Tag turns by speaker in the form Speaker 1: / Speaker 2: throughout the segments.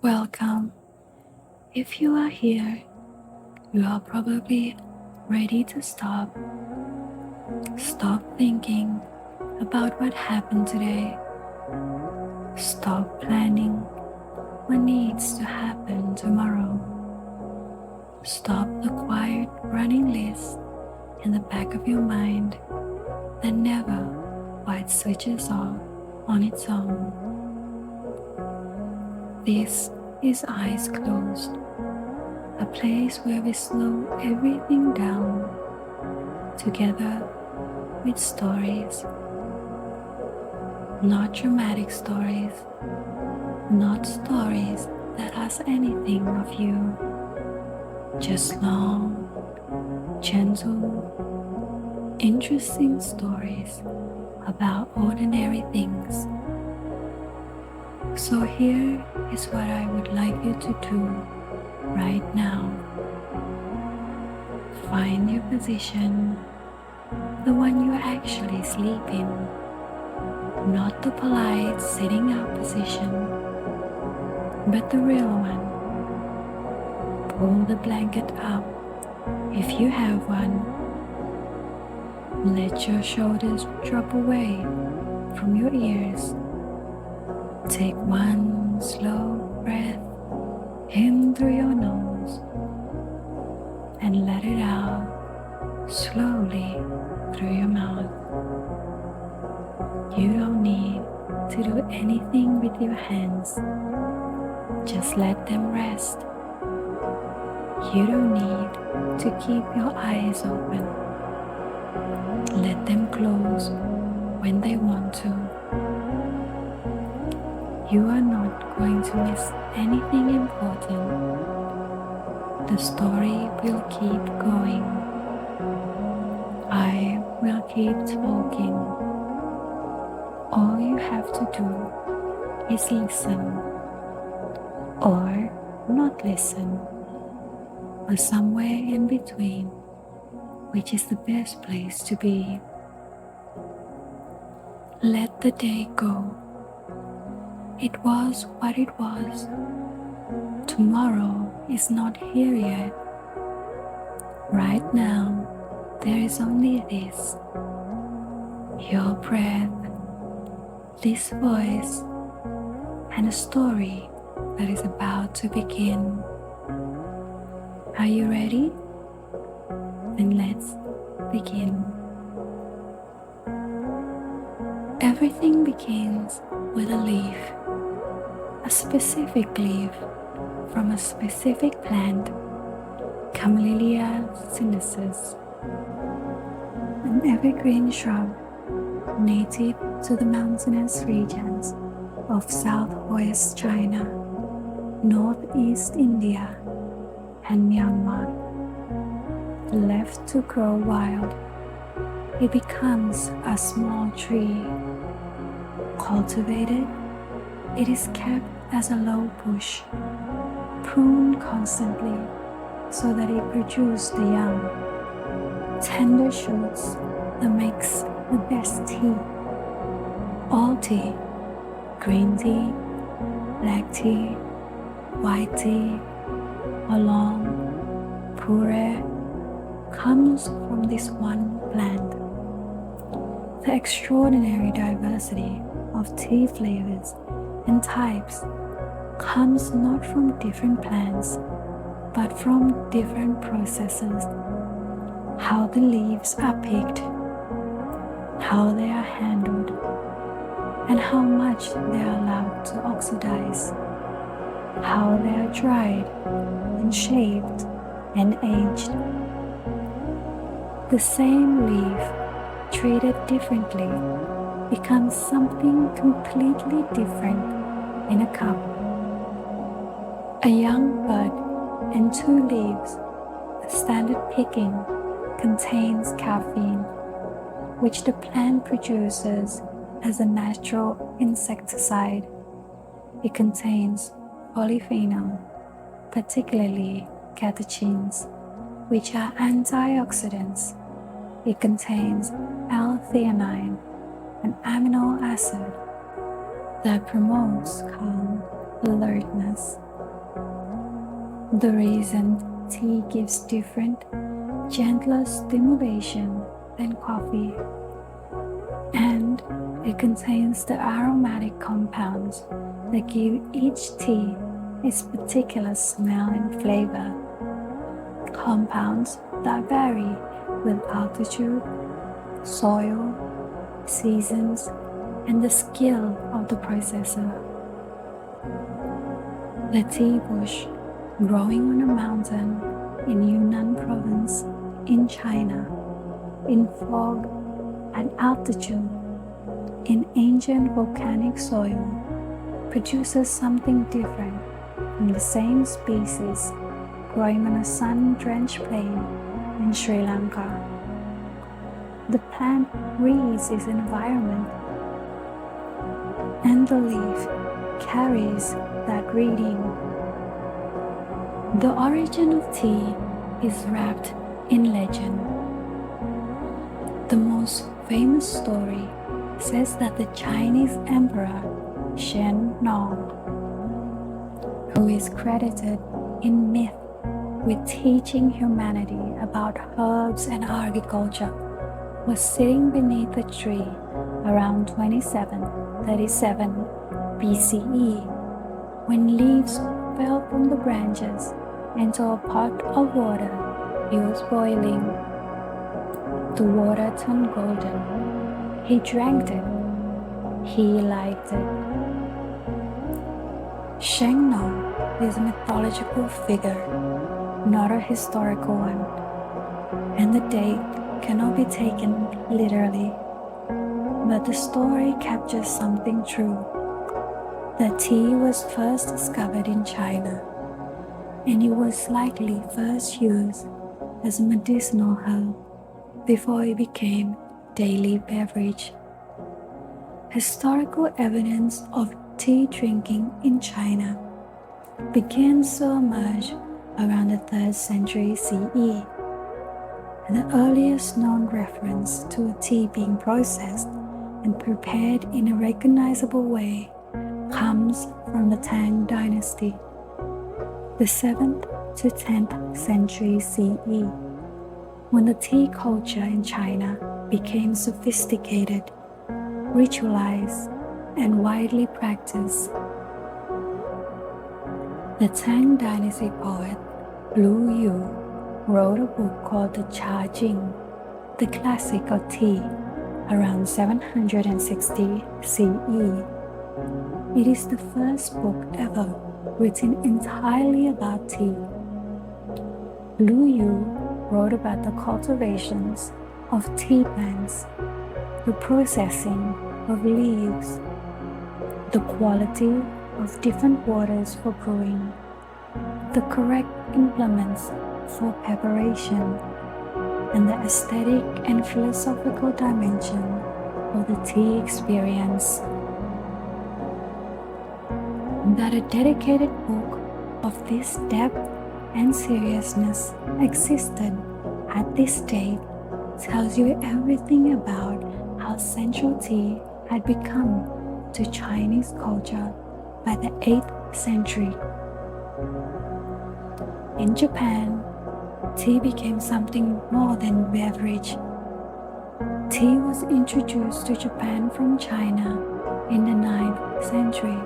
Speaker 1: Welcome. If you are here, you are probably ready to stop. Stop thinking about what happened today. Stop planning what needs to happen tomorrow. Stop the quiet running list in the back of your mind that never quite switches off on its own. This is Eyes Closed, a place where we slow everything down together with stories. Not dramatic stories, not stories that ask anything of you, just long, gentle, interesting stories about ordinary things. So here is what I would like you to do right now. Find your position, the one you actually sleep in, not the polite sitting up position, but the real one. Pull the blanket up if you have one. Let your shoulders drop away from your ears. Take one slow breath in through your nose and let it out slowly through your mouth. You don't need to do anything with your hands. Just let them rest. You don't need to keep your eyes open. Let them close when they want to. You are not going to miss anything important. The story will keep going. I will keep talking. All you have to do is listen, or not listen, or somewhere in between, which is the best place to be. Let the day go. It was what it was. Tomorrow is not here yet. Right now, there is only this, your breath, this voice, and a story that is about to begin. Are you ready? Then let's begin. Everything begins with a leaf. A specific leaf from a specific plant, Camellia sinensis, an evergreen shrub native to the mountainous regions of southwest China, northeast India, and Myanmar. Left to grow wild, it becomes a small tree. Cultivated, it is kept as a low bush, pruned constantly so that it produces the young, tender shoots that makes the best tea. All tea, green tea, black tea, white tea, oolong, puree, comes from this one plant. The extraordinary diversity of tea flavors and types comes not from different plants, but from different processes. How the leaves are picked, how they are handled, and how much they are allowed to oxidize, how they are dried and shaped and aged. The same leaf, treated differently, becomes something completely different in a cup. A young bud and 2 leaves, the standard picking, contains caffeine, which the plant produces as a natural insecticide. It contains polyphenol, particularly catechins, which are antioxidants. It contains L-theanine, an amino acid that promotes calm, alertness, The reason tea gives different, gentler stimulation than coffee, and it contains the aromatic compounds that give each tea its particular smell and flavor. Compounds that vary with altitude, soil, seasons, and the skill of the processor. The tea bush, growing on a mountain in Yunnan province in China, in fog at altitude, in ancient volcanic soil, produces something different from the same species growing on a sun-drenched plain in Sri Lanka. The plant reads its environment, and the leaf carries that reading. The origin of tea is wrapped in legend. The most famous story says that the Chinese emperor Shen Nong, who is credited in myth with teaching humanity about herbs and agriculture, was sitting beneath a tree around 2737 BCE when leaves fell from the branches into a pot of water he was boiling. The water turned golden. He drank it. He liked it. Shen Nong is a mythological figure, not a historical one, and the date cannot be taken literally, but the story captures something true. That tea was first discovered in China, and it was likely first used as a medicinal herb before it became daily beverage. Historical evidence of tea drinking in China begins to emerge around the 3rd century CE. The earliest known reference to a tea being processed and prepared in a recognizable way comes from the Tang Dynasty, the 7th to 10th century CE, when the tea culture in China became sophisticated, ritualized, and widely practiced. The Tang Dynasty poet Rikyu wrote a book called the Cha Jing, the classic of tea, around 760 CE. It is the first book ever written entirely about tea. Rikyu wrote about the cultivations of tea plants, the processing of leaves, the quality of different waters for brewing, the correct implements for preparation, and the aesthetic and philosophical dimension of the tea experience. That a dedicated book of this depth and seriousness existed at this date tells you everything about how central tea had become to Chinese culture by the 8th century. In Japan, tea became something more than beverage. Tea was introduced to Japan from China in the 9th century,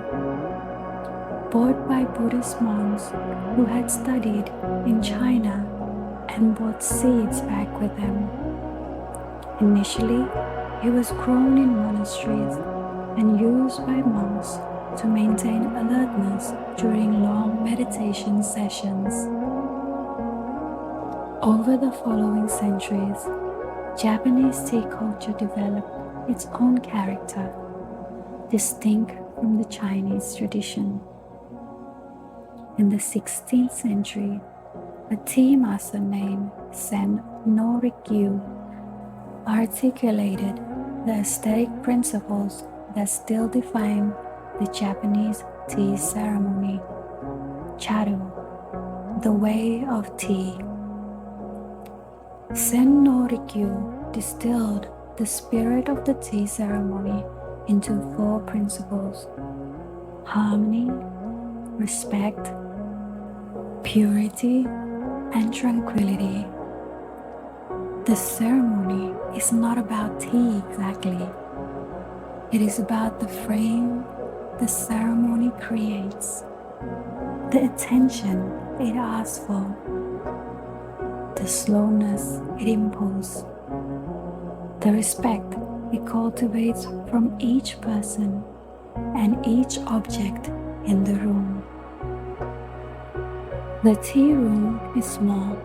Speaker 1: brought by Buddhist monks who had studied in China and brought seeds back with them. Initially, it was grown in monasteries and used by monks to maintain alertness during long meditation sessions. Over the following centuries, Japanese tea culture developed its own character, distinct from the Chinese tradition. In the 16th century, a tea master named Sen no Rikyu articulated the aesthetic principles that still define the Japanese tea ceremony, charu, the way of tea. Sen no Rikyu distilled the spirit of the tea ceremony into 4 principles: harmony, respect, purity, and tranquility. The ceremony is not about tea exactly. It is about the frame the ceremony creates, the attention it asks for, the slowness it imposes, the respect it cultivates from each person and each object in the room. The tea room is small,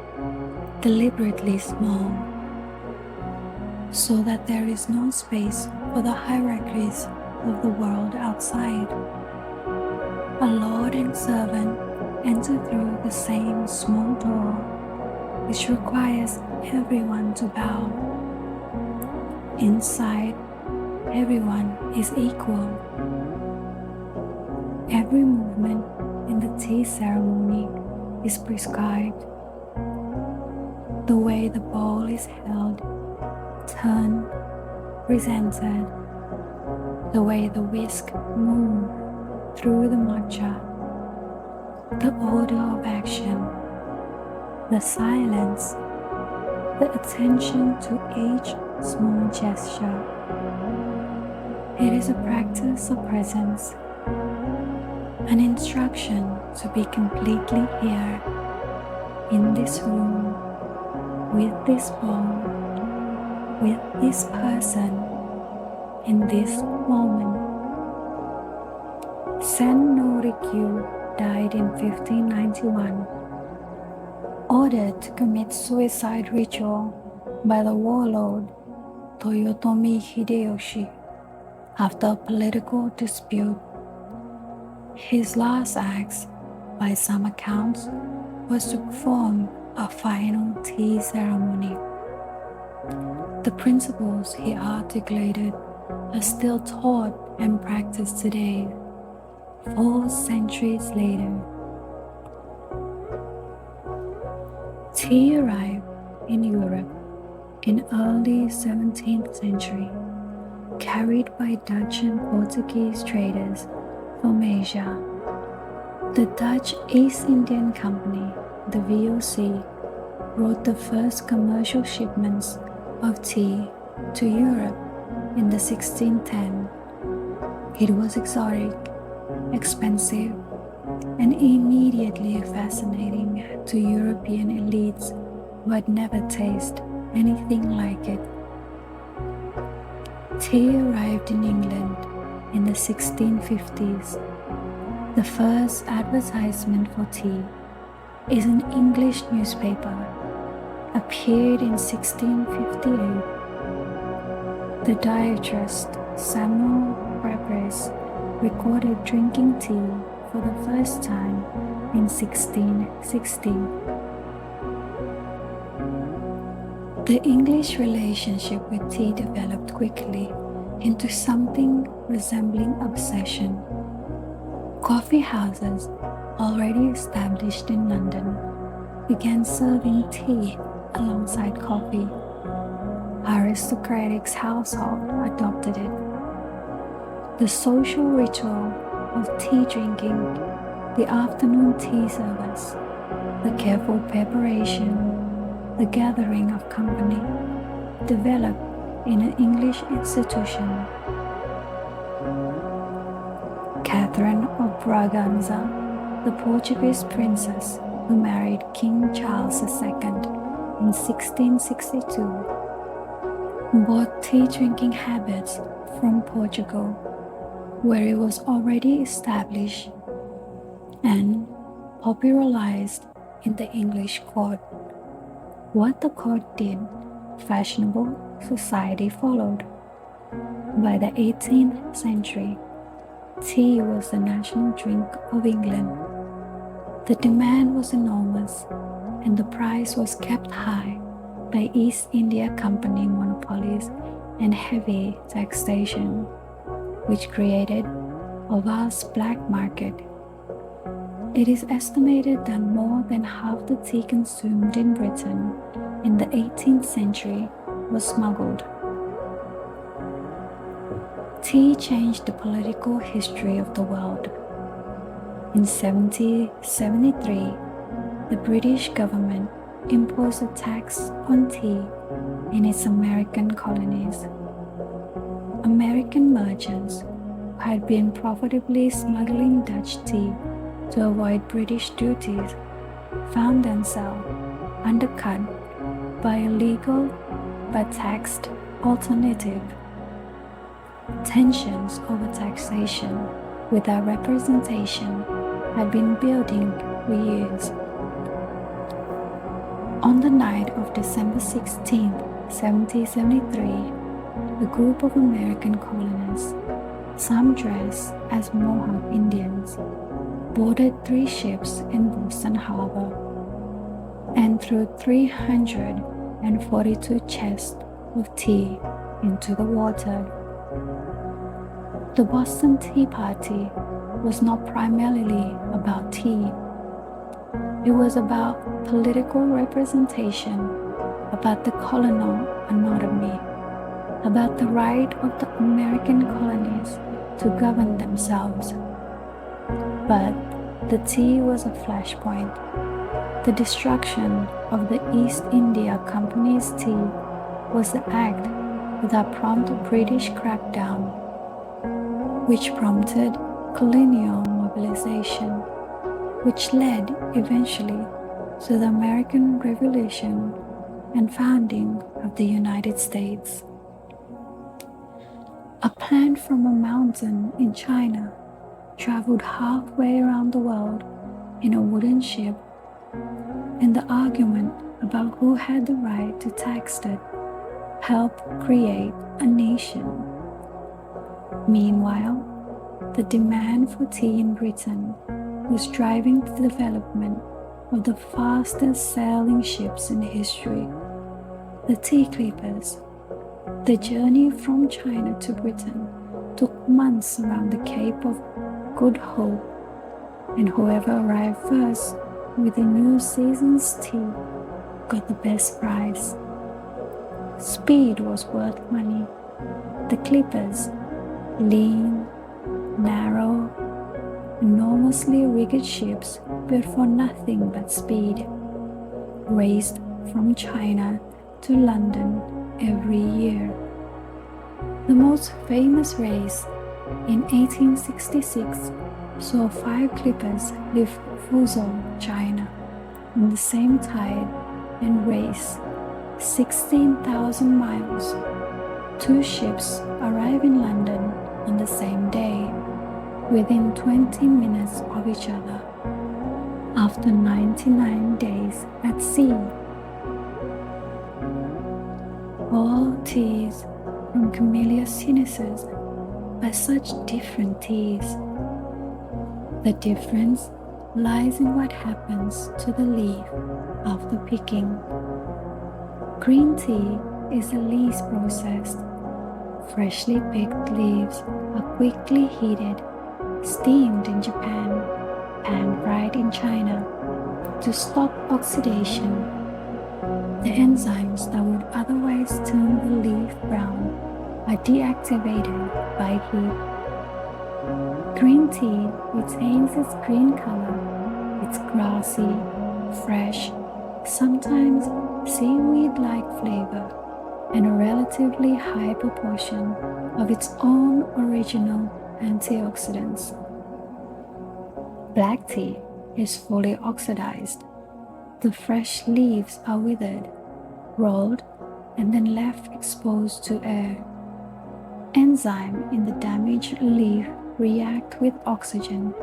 Speaker 1: deliberately small, so that there is no space for the hierarchies of the world outside. A lord and servant enter through the same small door, which requires everyone to bow. Inside, everyone is equal. Every movement in the tea ceremony is prescribed. The way the bowl is held, turned, presented, the way the whisk moves through the matcha, the order of action, the silence, the attention to each small gesture. It is a practice of presence, an instruction to be completely here, in this room, with this bowl, with this person, in this moment. Sen no Rikyu died in 1591, ordered to commit suicide ritual by the warlord Toyotomi Hideyoshi after a political dispute. His last acts, by some accounts, was to perform a final tea ceremony. The principles he articulated are still taught and practiced today, 4 centuries later. Tea arrived in Europe in early 17th century, carried by Dutch and Portuguese traders from Asia. The Dutch East Indian Company, the VOC, brought the first commercial shipments of tea to Europe in the 1610. It was exotic, expensive, and immediately fascinating to European elites who had never tasted anything like it. Tea arrived in England in the 1650s. The first advertisement for tea is an English newspaper, appeared in 1658. The diarist Samuel Pepys recorded drinking tea for the first time in 1660. The English relationship with tea developed quickly into something resembling obsession. Coffee houses, already established in London, began serving tea alongside coffee. Aristocratic household adopted it. The social ritual of tea drinking, the afternoon tea service, the careful preparation, the gathering of company, developed in an English institution. Catherine of Braganza, the Portuguese princess who married King Charles II in 1662, brought tea drinking habits from Portugal, where it was already established, and popularized in the English court. What the court did, fashionable society followed. By the 18th century, tea was the national drink of England. The demand was enormous, and the price was kept high by East India Company monopolies and heavy taxation, which created a vast black market. It is estimated that more than half the tea consumed in Britain in the 18th century was smuggled. Tea changed the political history of the world. In 1773, the British government imposed a tax on tea in its American colonies. American merchants who had been profitably smuggling Dutch tea to avoid British duties found themselves undercut by a legal but taxed alternative. Tensions over taxation without representation had been building for years. On the night of December 16, 1773, a group of American colonists, some dressed as Mohawk Indians, boarded 3 ships in Boston Harbor and threw 342 chests of tea into the water. The Boston Tea Party was not primarily about tea. It was about political representation, about the colonial anatomy, about the right of the American colonies to govern themselves. But the tea was a flashpoint. The destruction of the East India Company's tea was the act that prompted British crackdown, which prompted colonial mobilization, which led eventually to the American Revolution and founding of the United States. A plant from a mountain in China traveled halfway around the world in a wooden ship, and the argument about who had the right to tax it helped create a nation. Meanwhile, the demand for tea in Britain was driving the development of the fastest sailing ships in history, the tea clippers. The journey from China to Britain took months around the Cape of Good Hope, and whoever arrived first with the new season's tea got the best price. Speed was worth money. The clippers, lean, narrow, enormously rigged ships built for nothing but speed, raced from China to London every year. The most famous race in 1866 saw 5 clippers leave Fuzhou, China, on the same tide and race 16,000 miles. 2 ships arrive in London on the same day, within 20 minutes of each other, after 99 days at sea. All teas from Camellia sinensis, but such different teas. The difference lies in what happens to the leaf after picking. Green tea is the least processed. Freshly picked leaves are quickly heated, steamed in Japan, pan-fried in China to stop oxidation. The enzymes that would otherwise turn the leaf brown are deactivated by heat. Green tea retains its green color, its grassy, fresh, sometimes seaweed-like flavor, and a relatively high proportion of its own original antioxidants. Black tea is fully oxidized. The fresh leaves are withered, rolled, and then left exposed to air. Enzymes in the damaged leaf react with oxygen,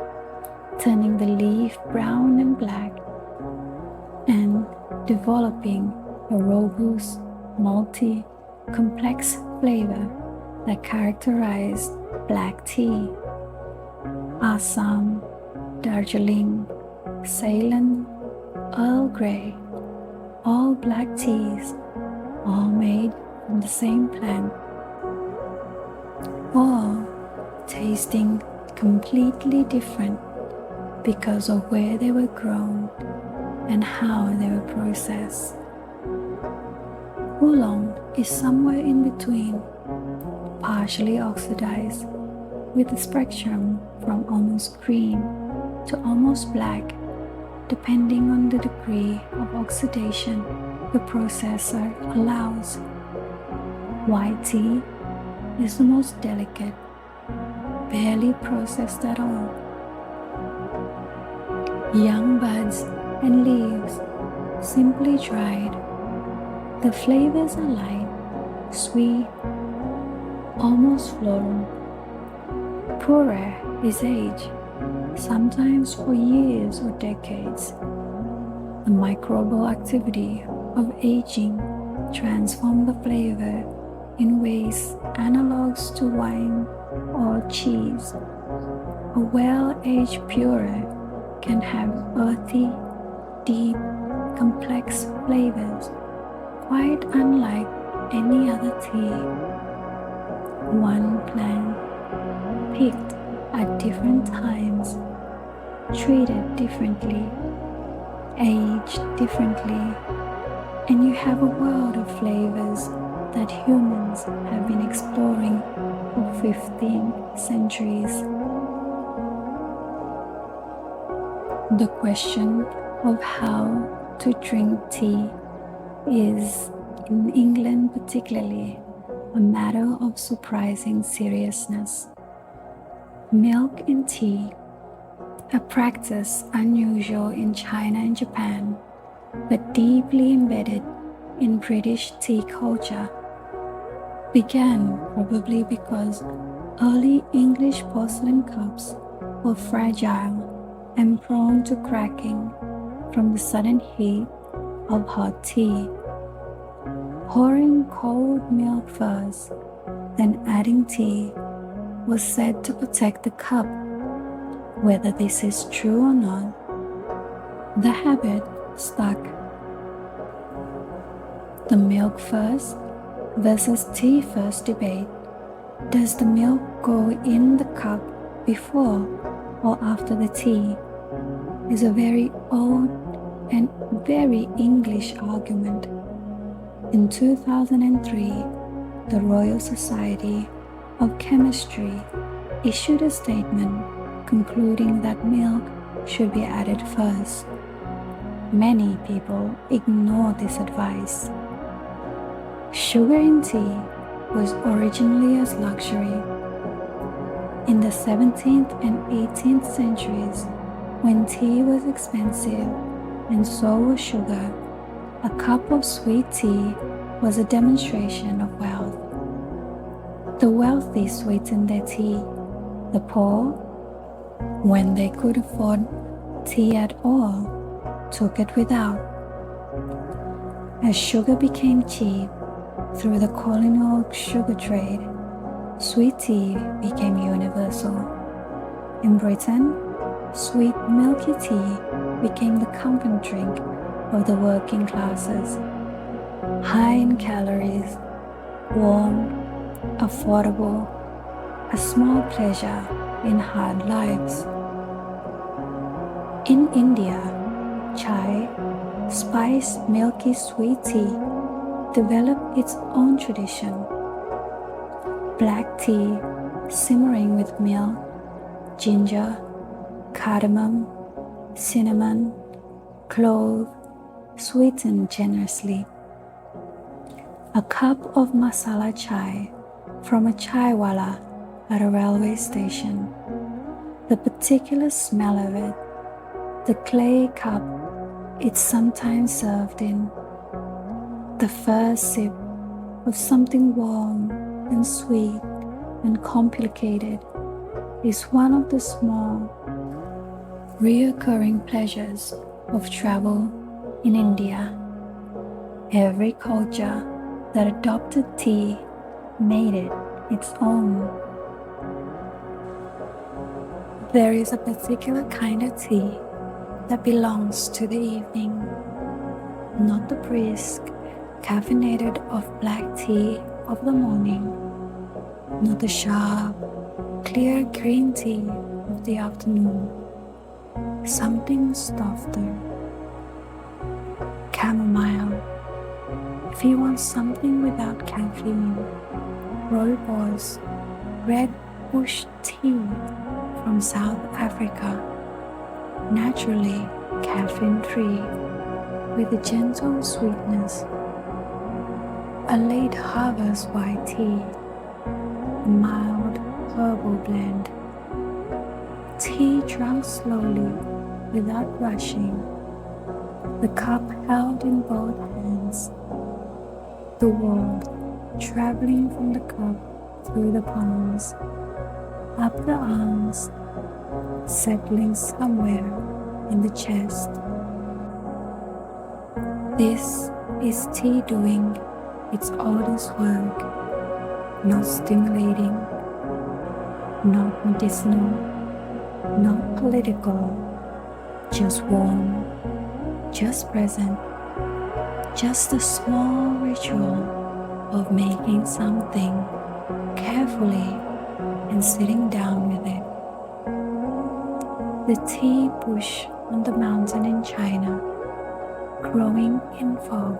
Speaker 1: turning the leaf brown and black, and developing a robust, malty, complex flavor that characterizes black tea. Assam, Darjeeling, Ceylon, Earl Grey, all black teas, all made from the same plant, all tasting completely different because of where they were grown and how they were processed. Oolong is somewhere in between, partially oxidized, with a spectrum from almost green to almost black, depending on the degree of oxidation the processor allows. White tea is the most delicate, barely processed at all. Young buds and leaves, simply dried. The flavors are light, sweet, almost floral. Purer is aged, sometimes for years or decades. The microbial activity of aging transforms the flavor in ways analogs to wine or cheese. A well-aged purer can have earthy, deep, complex flavors, quite unlike any other tea. One plant, picked at different times, treated differently, aged differently, and you have a world of flavors that humans have been exploring for 15 centuries. The question of how to drink tea is, in England particularly, a matter of surprising seriousness. Milk in tea, a practice unusual in China and Japan, but deeply embedded in British tea culture, began probably because early English porcelain cups were fragile and prone to cracking from the sudden heat of hot tea. Pouring cold milk first, then adding tea, was said to protect the cup. Whether this is true or not, the habit stuck. The milk first versus tea first debate. Does the milk go in the cup before or after the tea? Is a very old and very English argument. In 2003, the Royal Society of Chemistry issued a statement concluding that milk should be added first. Many people ignore this advice. Sugar in tea was originally a luxury. In the 17th and 18th centuries, when tea was expensive and so was sugar, a cup of sweet tea was a demonstration of wealth. The wealthy sweetened their tea. The poor, when they could afford tea at all, took it without. As sugar became cheap through the colonial sugar trade, sweet tea became universal. In Britain, sweet milky tea became the comfort drink of the working classes. High in calories, warm, affordable, a small pleasure in hard lives. In India, chai, spiced milky sweet tea, developed its own tradition. Black tea simmering with milk, ginger, cardamom, cinnamon, clove, sweetened generously. A cup of masala chai from a chaiwala at a railway station. The particular smell of it, the clay cup it's sometimes served in, the first sip of something warm and sweet and complicated is one of the small, reoccurring pleasures of travel in India. Every culture that adopted tea made it its own. There is a particular kind of tea that belongs to the evening, not the brisk, caffeinated of black tea of the morning, not the sharp, clear green tea of the afternoon. Something softer. Chamomile. If you want something without caffeine, rooibos, red bush tea from South Africa. Naturally, caffeine-free with a gentle sweetness, a late harvest white tea, a mild herbal blend, tea drunk slowly without rushing, the cup held in both hands, the warmth traveling from the cup through the palms, up the arms, settling somewhere in the chest. This is tea doing its oldest work, not stimulating, not medicinal, not political, just warm, just present, just a small ritual of making something carefully and sitting down with it. The tea bush on the mountain in China, growing in fog,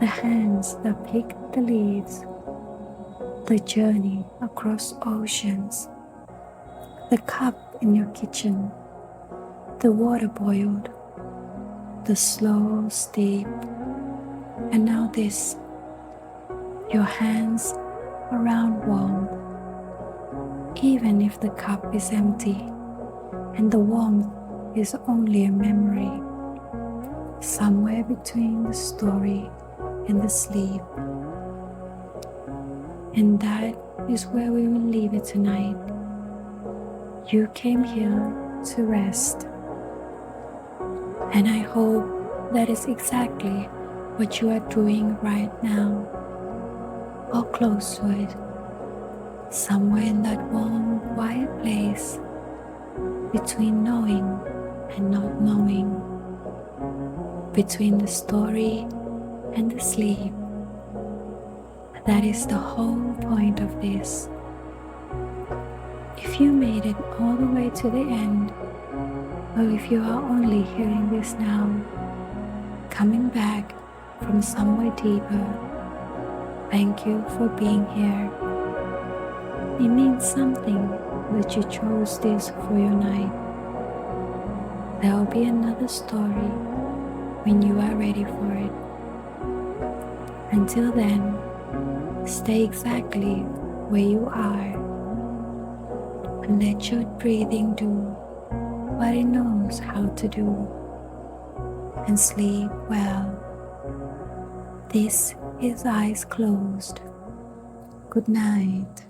Speaker 1: the hands that pick the leaves, the journey across oceans, the cup in your kitchen, the water boiled, the slow steep, and now this, your hands around warmth, even if the cup is empty and the warmth is only a memory, somewhere between the story and the sleep. And that is where we will leave it tonight. You came here to rest, and I hope that is exactly what you are doing right now, or close to it, somewhere in that warm, quiet place between knowing and not knowing, between the story and the sleep. That is the whole point of this. If you made it all the way to the end, or if you are only hearing this now, coming back from somewhere deeper, thank you for being here. It means something that you chose this for your night. There will be another story when you are ready for it. Until then, stay exactly where you are and let your breathing do what it knows how to do, and sleep well. This is eyes closed. Good night.